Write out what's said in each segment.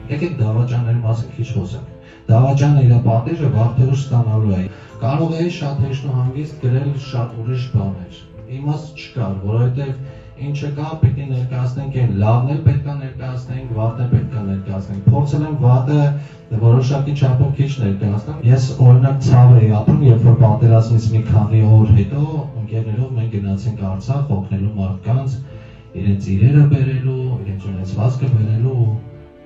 Եկեք դավաճանների մասին քիչ խոսենք։ Դավաճանը իր պատիժը վաղտերուշ ստանալու է։ Կարող էի շատ հեշտ ու հանգիստ գրել շատ ուրիշ բաներ։ Իմաստ չկար, որովհետև ինչը կա, պիտի ներկայացնենք այն լավն էլ պետք է ներկայացնենք, վատն էլ պետք է ներկայացնենք։ Փորձել եմ վատը որոշակի չափով քիչ ներկայացնել։ Ես օրինակ ցավ էի ապրում, երբ որ պատերազմից մի քանի օր հետո ընկերներով մենք գնացինք Արցախ օգնելու մարդկանց, իրենց իրերը բերելու, իրենց ունեցվածքը բերելու։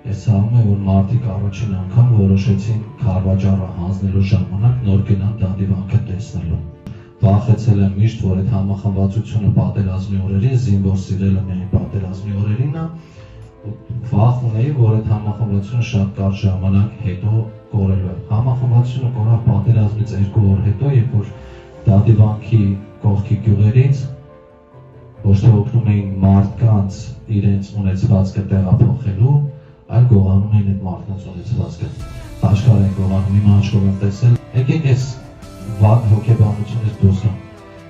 Ես ցավում եմ, որ մարդիկ առաջին անգամ որոշեցին քարվաճառը հանձնելու ժամանակ նոր գնան դատիվանքը տեսնելու։ Վախեցել եմ միշտ, որ այդ համախմբվածությունը պատերազմի օրերին, զինվոր սիրելը միայն պատերազմի օրերին է, վախ ունեի, որ այդ համախմբվածությունը շատ կարճ ժամանակ հետո կորելու է։ Համախմբվածությունը կորավ պատերազմից 2 օր հետո, երբ որ դատիվանքի կողքի գյուղերից ոչ թե օգնում էին մարդկանց իրենց ունեցվածքը տեղափոխելու, այլ գողանում էին այդ մարդկանց ունեցվածքը։ Աշխարհ են գողանում, իմ աչքով եմ տեսել։ Եկեք այս վատ հոգեբանությունից դուրս գամ։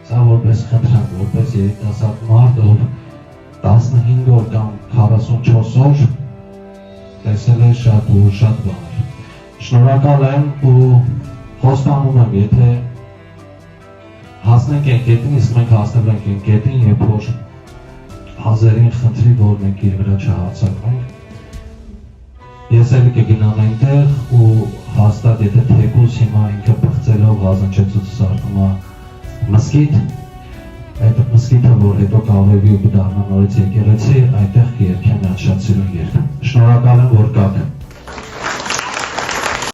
Սա որպես խնդրանք, որպես երիտասարդ մարդ, ով 15 օր կամ 44 օր տեսել է շատ ու շատ բաներ։ Շնորհակալ եմ ու խոստանում եմ, եթե հասնենք այն կետին, իսկ մենք հասնել ենք այն կետին, երբ որ հազարին խնդրի, որ մենք իր վրա չհարձակվենք, ես էլ կգնամ այնտեղ ու հաստատ եթե թեկուզ հիմա ինքը պղծելով Ղազանչեցուց սարքում է մզկիթ, այդ մզկիթը, որ հետո կավևի ու կդառնա նորից եկեղեցի, այնտեղ կերքեմ շատ սիրուն երգ։ Շնորհակալ եմ, որ կաք։